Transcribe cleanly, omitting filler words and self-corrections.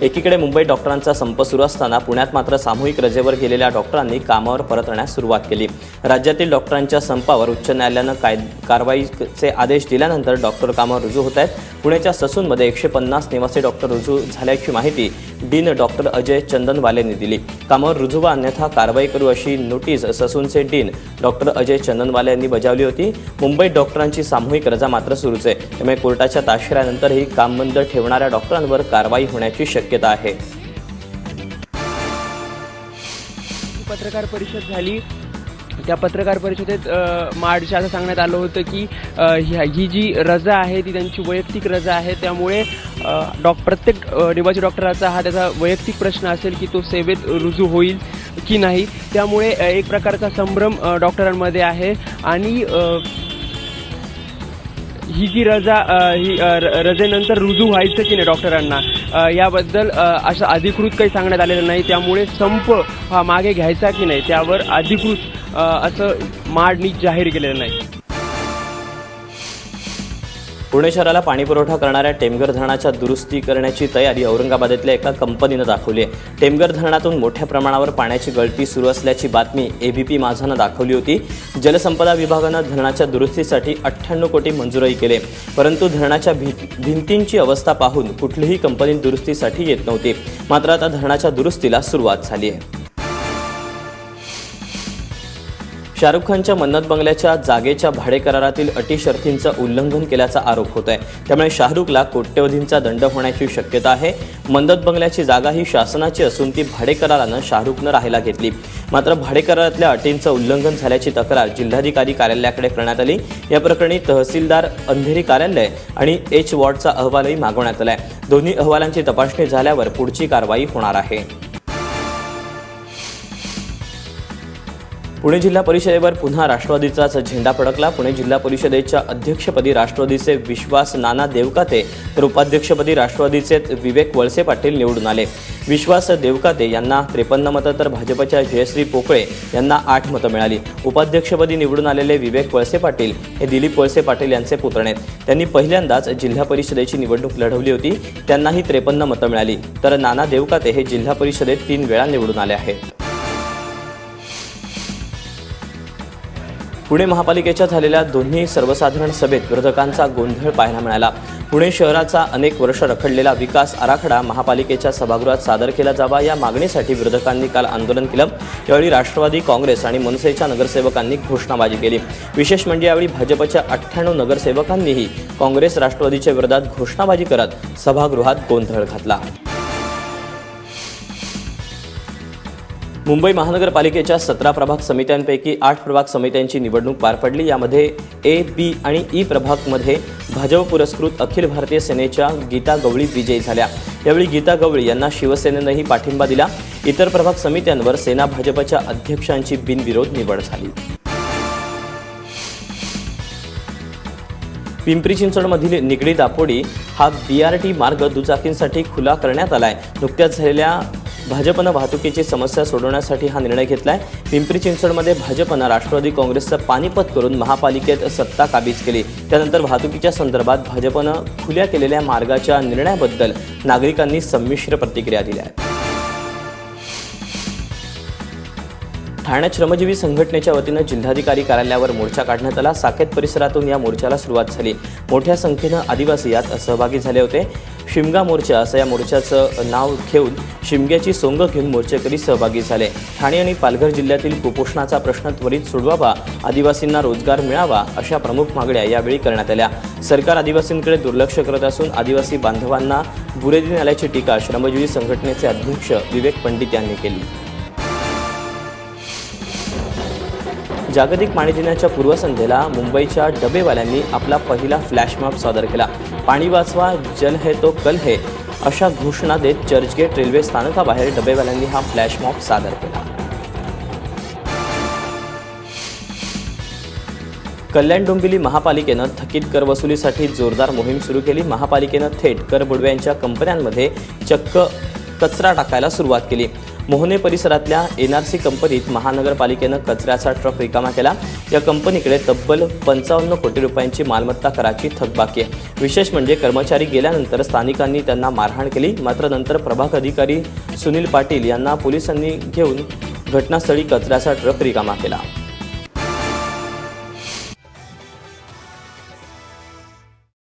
एकीकडे मुंबईत डॉक्टरांचा संप सुरू असताना पुण्यात मात्र सामूहिक रजेवर गेलेल्या डॉक्टरांनी कामावर परतण्यास सुरुवात केली। राज्यातील डॉक्टरांच्या संपावर उच्च न्यायालयानं कारवाईचे आदेश दिल्यानंतर डॉक्टर कामावर रुजू होत आहेत। पुण्याच्या ससूनमध्ये 150 निवासी डॉक्टर रुजू झाल्याची माहिती डीन डॉक्टर अजय चंदनवालेंनी दिली। कामावर रुजू व अन्यथा कारवाई करू अशी नोटीस ससूनचे डीन डॉक्टर अजय चंदनवाले यांनी बजावली होती। मुंबईत डॉक्टरांची सामूहिक रजा मात्र सुरूच आहे, त्यामुळे कोर्टाच्या ताशेऱ्यानंतरही काम बंद ठेवणाऱ्या डॉक्टरांवर कारवाई होण्याची शक्यता आहे। पत्रकार परिषद झाली, त्या पत्रकार परिषदेत माडच्या असं सांगण्यात आलं होतं की ही जी रजा आहे ती त्यांची वैयक्तिक रजा आहे, त्यामुळे प्रत्येक निवासी डॉक्टराचा हा त्याचा वैयक्तिक प्रश्न असेल की तो सेवेत रुजू होईल की नाही। त्यामुळे एक प्रकारचा संभ्रम डॉक्टरांमध्ये आहे आणि ही जी रजा ही रजेनंतर रुजू व्हायचं की नाही डॉक्टरांना याबद्दल असं अधिकृत काही सांगण्यात आलेलं नाही। त्यामुळे संप हा मागे घ्यायचा की नाही त्यावर अधिकृत असं माडनी जाहीर केलेलं नाही। पुणे शहराला पाणीपुरवठा करणाऱ्या टेमघर धरणाच्या दुरुस्ती करण्याची तयारी औरंगाबादेतल्या एका कंपनीनं दाखवली आहे। टेमघर धरणातून मोठ्या प्रमाणावर पाण्याची गळती सुरू असल्याची बातमी एबीपी माझानं दाखवली होती। जलसंपदा विभागानं धरणाच्या दुरुस्तीसाठी 98 कोटी मंजुरी केली, परंतु धरणाच्या भिंतींची अवस्था पाहून कुठलीही कंपनी दुरुस्तीसाठी येत नव्हती। मात्र आता धरणाच्या दुरुस्तीला सुरुवात झाली आहे। शाहरुख खानच्या मन्नत बंगल्याच्या जागेच्या भाडे करारातील अटी शर्तींचं उल्लंघन केल्याचा आरोप होत आहे, त्यामुळे शाहरुखला कोट्यवधींचा दंड होण्याची शक्यता आहे। मन्नत बंगल्याची जागा ही शासनाची असून ती भाडे करारानं शाहरुखनं राहायला घेतली। मात्र भाडे करारातल्या अटींचं उल्लंघन झाल्याची तक्रार जिल्हाधिकारी कार्यालयाकडे करण्यात आली। या प्रकरणी तहसीलदार अंधेरी कार्यालय आणि एच वॉर्डचा अहवालही मागवण्यात आलाय। दोन्ही अहवालांची तपासणी झाल्यावर पुढची कारवाई होणार आहे। पुणे जिल्हा परिषदेवर पुन्हा राष्ट्रवादीचाच झेंडा फडकला। पुणे जिल्हा परिषदेच्या अध्यक्षपदी राष्ट्रवादीचे विश्वास नाना देवकाते तर उपाध्यक्षपदी राष्ट्रवादीचे विवेक वळसे पाटील निवडून आले। विश्वास देवकाते यांना 53 मतं तर भाजपच्या जयश्री पोकळे यांना 8 मतं मिळाली। उपाध्यक्षपदी निवडून आलेले विवेक वळसे पाटील हे दिलीप वळसे पाटील यांचे पुतणे आहेत। त्यांनी पहिल्यांदाच जिल्हा परिषदेची निवडणूक लढवली होती, त्यांनाही 53 मतं मिळाली, तर नाना देवकाते हे जिल्हा परिषदेत 3 वेळा निवडून आले आहेत। पुणे महापालिकेच्या झालेल्या दोन्ही सर्वसाधारण सभेत विरोधकांचा गोंधळ पाहायला मिळाला। पुणे शहराचा अनेक वर्ष रखडलेला विकास आराखडा महापालिकेच्या सभागृहात सादर केला जावा या मागणीसाठी विरोधकांनी काल आंदोलन केलं। यावेळी राष्ट्रवादी काँग्रेस आणि मनसेच्या नगरसेवकांनी घोषणाबाजी केली। विशेष म्हणजे यावेळी भाजपच्या 98 नगरसेवकांनीही काँग्रेस राष्ट्रवादीच्या विरोधात घोषणाबाजी करत सभागृहात गोंधळ घातला। मुंबई महानगरपालिकेच्या 17 प्रभाग समित्यांपैकी 8 प्रभाग समित्यांची निवडणूक पार पडली। यामध्ये ए, बी आणि ई प्रभागमध्ये भाजप पुरस्कृत अखिल भारतीय सेनेच्या गीता गवळी विजयी झाल्या। यावेळी गीता गवळी यांना शिवसेनेनंही पाठिंबा दिला। इतर प्रभाग समित्यांवर सेना भाजपच्या अध्यक्षांची बिनविरोध निवड झाली। पिंपरी चिंचवडमधील निगडी दापोडी हा बीआरटी मार्ग दुचाकींसाठी खुला करण्यात आलाय। नुकत्याच झालेल्या भाजपनं वाहतुकीची समस्या सोडवण्यासाठी हा निर्णय घेतलाय। पिंपरी चिंचवडमध्ये भाजपनं राष्ट्रवादी काँग्रेसचं पानिपत करून महापालिकेत सत्ता काबीज केली। त्यानंतर वाहतुकीच्या संदर्भात भाजपनं खुल्या केलेल्या मार्गाच्या निर्णयाबद्दल नागरिकांनी संमिश्र प्रतिक्रिया दिल्या आहेत। ठाण्यात श्रमजीवी संघटनेच्या वतीनं जिल्हाधिकारी कार्यालयावर मोर्चा काढण्यात आला। साकेत परिसरातून या मोर्चाला सुरुवात झाली। मोठ्या संख्येनं आदिवासी यात सहभागी झाले होते। शिमगा मोर्चा असं या मोर्चाचं नाव घेऊन शिमग्याची सोंग घेऊन मोर्चेकरी सहभागी झाले। ठाणे आणि पालघर जिल्ह्यातील कुपोषणाचा प्रश्न त्वरित सोडवावा, आदिवासींना रोजगार मिळावा अशा प्रमुख मागण्या यावेळी करण्यात आल्या। सरकार आदिवासींकडे दुर्लक्ष करत असून आदिवासी बांधवांना बुरेदी आल्याची टीका श्रमजीवी संघटनेचे अध्यक्ष विवेक पंडित यांनी केली। जागतिक पाणी दिनाच्या पूर्वसंध्येला मुंबईच्या डबेवाल्यांनी आपला पहिला फ्लॅशमॉब सादर केला। पाणी वाचवा, जल है तो कल है अशा घोषणा देत चर्चगेट रेल्वे स्थानकाबाहेर डबेवाल्यांनी हा फ्लॅशमॉब सादर केला। कल्याण डोंबिवली महापालिकेनं थकीत कर वसुलीसाठी जोरदार मोहीम सुरू केली। महापालिकेनं थेट कर बुडव्यांच्या कंपन्यांमध्ये चक्क कचरा टाकायला सुरुवात केली। मोहने परिसरातल्या NRC कंपनीत महानगरपालिकेनं कचऱ्याचा ट्रक रिकामा केला। या कंपनीकडे तब्बल 55 कोटी रुपयांची मालमत्ता कराची थकबाकी आहे। विशेष म्हणजे कर्मचारी गेल्यानंतर स्थानिकांनी त्यांना मारहाण केली, मात्र नंतर प्रभाग अधिकारी सुनील पाटील यांना पोलिसांनी घेऊन घटनास्थळी कचऱ्याचा ट्रक रिकामा केला।